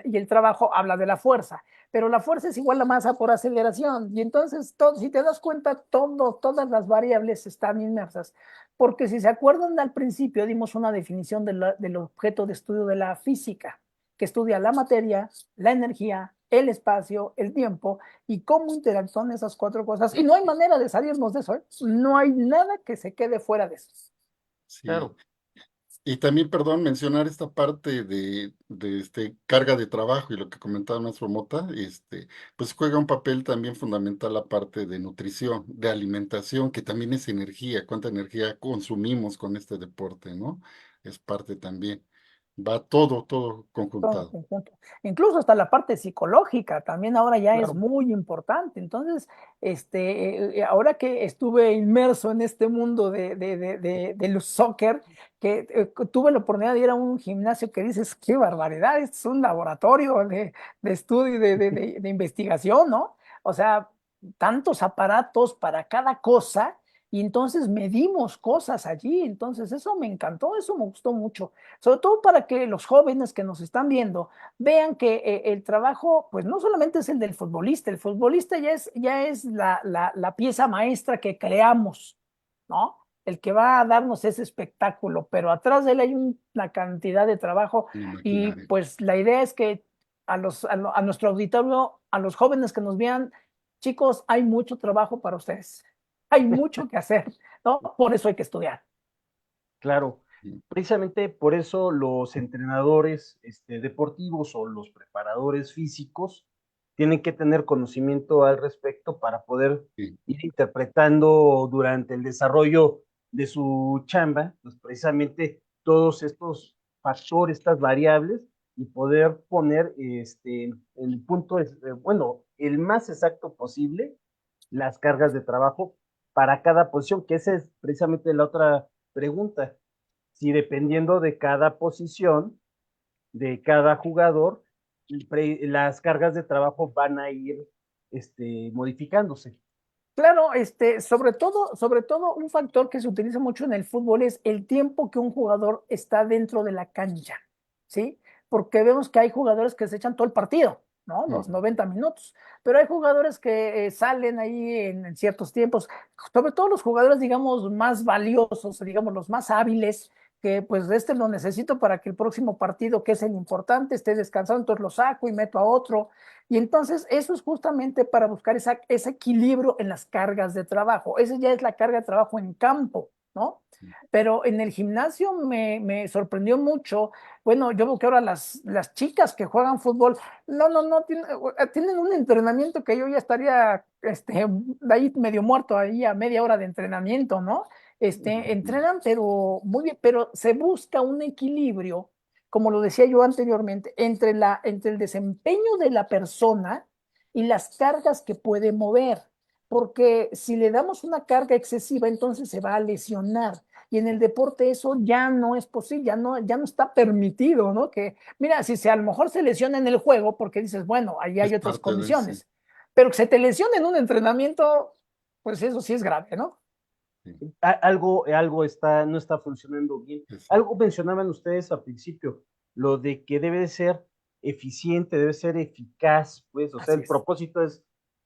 y el trabajo habla de la fuerza, pero la fuerza es igual a masa por aceleración. Y entonces, si te das cuenta, todas las variables están inmersas. Porque si se acuerdan, al principio dimos una definición del objeto de estudio de la física, que estudia la materia, la energía, el espacio, el tiempo y cómo interactúan esas cuatro cosas. Y no hay manera de salirnos de eso, ¿eh? No hay nada que se quede fuera de eso.
Sí.
Claro.
Y también, perdón, mencionar esta parte de carga de trabajo y lo que comentaba nuestro Mota, pues juega un papel también fundamental la parte de nutrición, de alimentación, que también es energía, cuánta energía consumimos con este deporte, ¿no? Es parte también. Va todo
Todo
conjuntado.
conjunto. Incluso hasta la parte psicológica también ahora ya es
Claro.
muy importante. Entonces, ahora que estuve inmerso en este mundo del soccer, que tuve la oportunidad de ir a un gimnasio que dices, qué barbaridad, esto es un laboratorio de estudio y de investigación, ¿no? O sea, tantos aparatos para cada cosa. Y entonces medimos cosas allí, entonces eso me encantó, eso me gustó mucho, sobre todo para que los jóvenes que nos están viendo vean que el trabajo, pues no solamente es el futbolista ya es la pieza maestra que creamos, ¿no? El que va a darnos ese espectáculo, pero atrás de él hay una cantidad de trabajo
Una
y
maquinaria.
pues la idea es que a nuestro auditorio, a los jóvenes que nos vean, chicos, hay mucho trabajo para ustedes, hay mucho que hacer, ¿no? Por eso hay que estudiar.
Claro, precisamente por eso los entrenadores deportivos o los preparadores físicos tienen que tener conocimiento al respecto para poder
Sí,
ir interpretando durante el desarrollo de su chamba, pues precisamente todos estos factores, estas variables y poder poner en el punto, bueno, el más exacto posible las cargas de trabajo para cada posición, que esa es precisamente la otra pregunta, si dependiendo de cada posición, de cada jugador, las cargas de trabajo van a ir modificándose.
Claro, sobre todo un factor que se utiliza mucho en el fútbol es el tiempo que un jugador está dentro de la cancha, ¿sí? Porque vemos que hay jugadores que se echan todo el partido, ¿no? Los 90 minutos, pero hay jugadores que salen ahí en ciertos tiempos, sobre todo los jugadores, digamos, más valiosos, digamos, los más hábiles, que pues lo necesito para que el próximo partido, que es el importante, esté descansando, entonces lo saco y meto a otro. Y entonces eso es justamente para buscar ese equilibrio en las cargas de trabajo. Esa ya es la carga de trabajo en campo, ¿no? Pero en el gimnasio me sorprendió mucho. Bueno, yo veo que ahora las chicas que juegan fútbol, no, tienen un entrenamiento que yo ya estaría ahí medio muerto, ahí a media hora de entrenamiento, ¿no? Entrenan, pero muy bien, pero se busca un equilibrio, como lo decía yo anteriormente, entre el desempeño de la persona y las cargas que puede mover, porque si le damos una carga excesiva, entonces se va a lesionar. Y en el deporte eso ya no es posible, ya no está permitido, ¿no? Que, mira, si a lo mejor se lesiona en el juego, porque dices, bueno, ahí
es
hay otras
parte de sí.
condiciones, pero que se te lesione en un entrenamiento, pues eso sí es grave, ¿no?
Algo no está funcionando bien. Algo mencionaban ustedes al principio, lo de que debe ser eficiente, debe ser eficaz, pues, o sea,
Así
el
es.
propósito es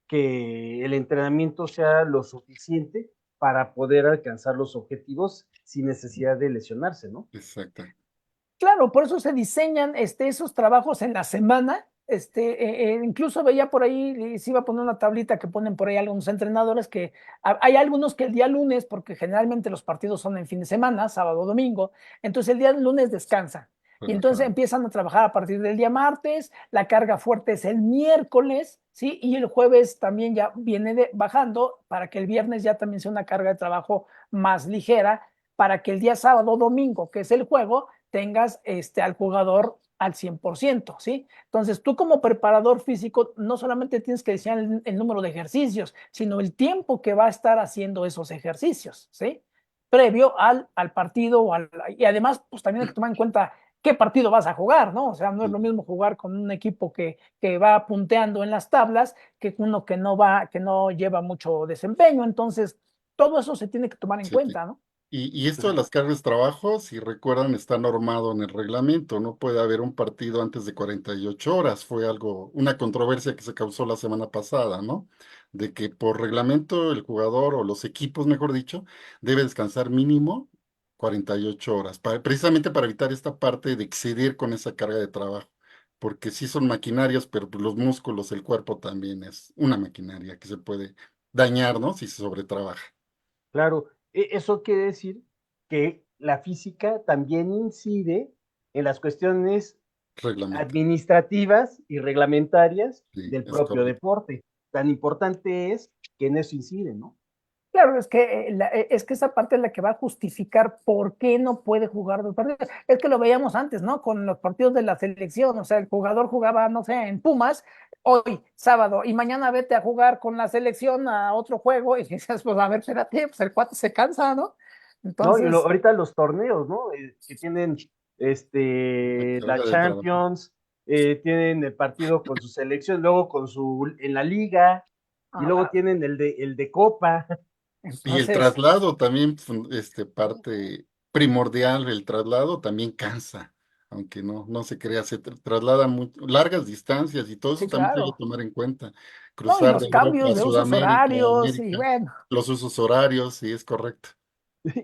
que el entrenamiento sea lo suficiente para poder alcanzar los objetivos sin necesidad de lesionarse, ¿no?
Exacto.
Claro, por eso se diseñan esos trabajos en la semana. Incluso veía por ahí, se iba a poner una tablita que ponen por ahí algunos entrenadores que hay algunos que el día lunes, porque generalmente los partidos son en fin de semana, sábado o domingo, entonces el día lunes descansan. Y entonces
Relajado.
empiezan a trabajar a partir del día martes, la carga fuerte es el miércoles, ¿sí? Y el jueves también ya viene bajando para que el viernes ya también sea una carga de trabajo más ligera para que el día sábado o domingo, que es el juego, tengas al jugador al 100%, ¿sí? Entonces, tú como preparador físico no solamente tienes que diseñar el número de ejercicios, sino el tiempo que va a estar haciendo esos ejercicios, ¿sí? Previo al partido y además, pues también hay que tomar en cuenta qué partido vas a jugar, ¿no? O sea, no es lo mismo jugar con un equipo que va punteando en las tablas que uno que no lleva mucho desempeño. Entonces, todo eso se tiene que tomar en
Sí.
cuenta, ¿no?
Y esto de las cargas de trabajo, si recuerdan, está normado en el reglamento. No puede haber un partido antes de 48 horas. Fue una controversia que se causó la semana pasada, ¿no? De que por reglamento el jugador o los equipos, mejor dicho, debe descansar mínimo 48 horas, precisamente para evitar esta parte de exceder con esa carga de trabajo. Porque sí son maquinarias, pero pues los músculos, el cuerpo también es una maquinaria que se puede dañar, ¿no? Si se sobretrabaja.
Claro, eso quiere decir que la física también incide en las cuestiones
Reglamento.
administrativas y reglamentarias
Sí,
del
es
propio
correcto.
deporte. Tan importante es que en eso incide, ¿no?
Claro, es que esa parte es la que va a justificar por qué no puede jugar dos partidos. Es que lo veíamos antes, ¿no? Con los partidos de la selección, o sea, el jugador jugaba, no sé, en Pumas, hoy, sábado, y mañana vete a jugar con la selección a otro juego, y dices, pues a ver, espérate, pues el cuate se cansa, ¿no?
¿No?
Entonces,
Ahorita los torneos, ¿no? Que tienen
La
la
carga de trabajo.
Champions, tienen el partido con su selección, luego en la liga, y luego
ah,
tienen el de Copa.
Y el
entonces,
traslado también, parte primordial, el traslado también cansa, aunque no se crea, trasladan largas distancias y todo eso
sí,
también se debe
claro.
tomar en cuenta.
No, y
Cruzar de
los
Europa
cambios
a
de usos
Sudamérica, a
horarios, y
América,
bueno,
los usos horarios, sí, es correcto.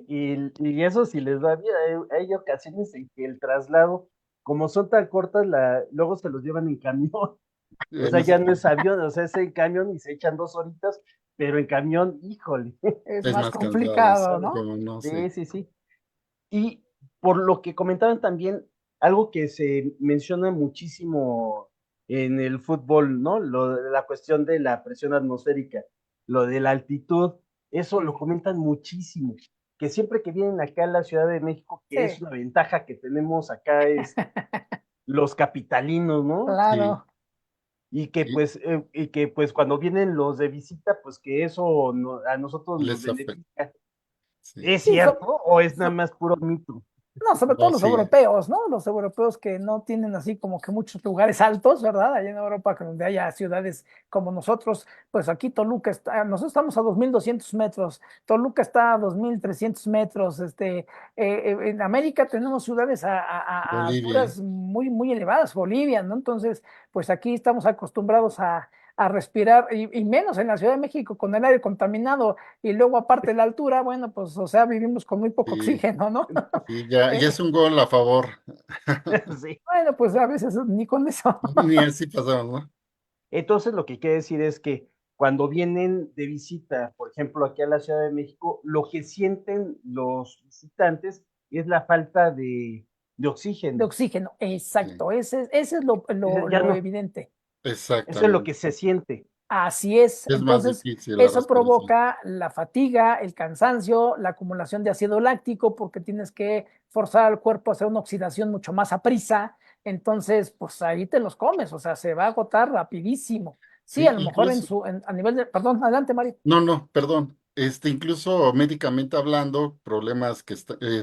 Y eso sí les va bien. Hay ocasiones en que el traslado, como son tan cortas, luego se los llevan en camión. O
En
sea,
ese
ya no
caso
es avión, o sea, es en camión y se echan 2 horitas, pero en camión, híjole.
es
es
más
más cansado,
complicado, ¿no?
como no
Sí,
sé.
sí, sí. Y por lo que comentaban también, algo que se menciona muchísimo en el fútbol, ¿no? Lo de la cuestión de la presión atmosférica, lo de la altitud, eso lo
Sí,
comentan muchísimo, que siempre que vienen acá a la Ciudad de México, que es
sí,
una ventaja que tenemos acá, es los capitalinos, ¿no?
Sí,
claro.
y
Y que pues cuando vienen los de visita, pues que eso a nosotros nos
les afecta.
beneficia.
Sí.
¿Es
Sí,
cierto o es nada más puro mito?
no, sobre todo
No,
los
sí,
europeos, ¿no? Los europeos que no tienen así como que muchos lugares altos, ¿verdad? Allá en Europa, que donde haya ciudades como nosotros, pues aquí Toluca está, nosotros estamos a 2.200 metros, Toluca está a 2.300 metros, en América tenemos ciudades a
Bolivia.
alturas muy, muy elevadas, Bolivia, ¿no? Entonces, pues aquí estamos acostumbrados a respirar, y menos en la Ciudad de México con el aire contaminado, y luego aparte la altura, bueno, pues, o sea, vivimos con muy poco
Sí,
oxígeno, ¿no?
sí, ya es
Eh,
un gol a favor.
Sí.
bueno, pues a veces ni con eso.
Ni así pasamos, ¿no?
Entonces, lo que quiere decir es que cuando vienen de visita, por ejemplo, aquí a la Ciudad de México, lo que sienten los visitantes es la falta de
De
oxígeno.
oxígeno,
Sí,
exacto, ese es lo,
Dices,
lo,
ya
lo
no,
evidente.
eso es lo que
exactamente.
se siente.
Así es.
Es más
Entonces,
difícil la
eso
respiración.
provoca la fatiga, el cansancio, la acumulación de ácido láctico, porque tienes que forzar al cuerpo a hacer una oxidación mucho más a prisa. Entonces, pues ahí te los comes, o sea, se va a agotar rapidísimo. Sí, a
Sí,
lo mejor
incluso,
a nivel de, perdón, adelante, Mario.
no, perdón. Incluso médicamente hablando,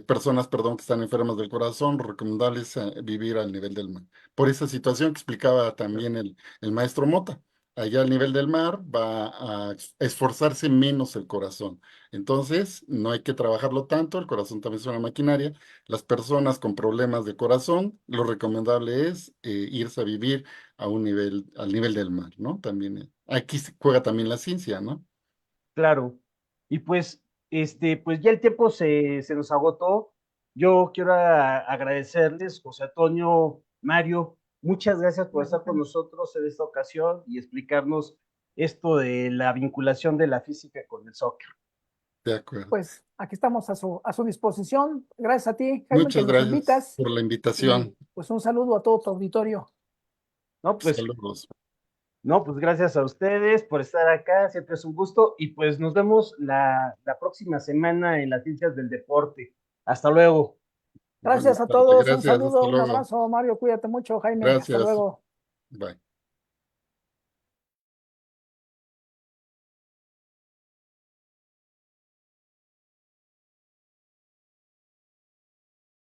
personas, perdón, que están enfermas del corazón, recomendarles vivir al nivel del mar. Por esa situación que explicaba también el maestro Mota. Allá al nivel del mar va a esforzarse menos el corazón. Entonces, no hay que trabajarlo tanto, el corazón también es una maquinaria. Las personas con problemas de corazón, lo recomendable es irse a vivir al nivel del mar, ¿no? También, aquí se juega también la ciencia, ¿no?
Claro. Y pues, pues ya el tiempo se nos agotó. Yo quiero agradecerles, José Antonio, Mario, muchas gracias por estar con nosotros en esta ocasión y explicarnos esto de la vinculación de la física con el soccer.
De acuerdo.
Pues aquí estamos a su disposición. Gracias a ti, Jaime, que
Muchas
nos
gracias
invitas.
por la
Y
invitación.
pues un saludo a todo tu auditorio.
No, pues,
Saludos.
no, pues gracias a ustedes por estar acá, siempre es un gusto y pues nos vemos la próxima semana en las ciencias del deporte. Hasta luego.
Gracias a
Buenas tardes,
todos, un
gracias, hasta
saludo, un
luego.
abrazo, Mario, cuídate mucho, Jaime, hasta
Gracias.
luego.
Bye.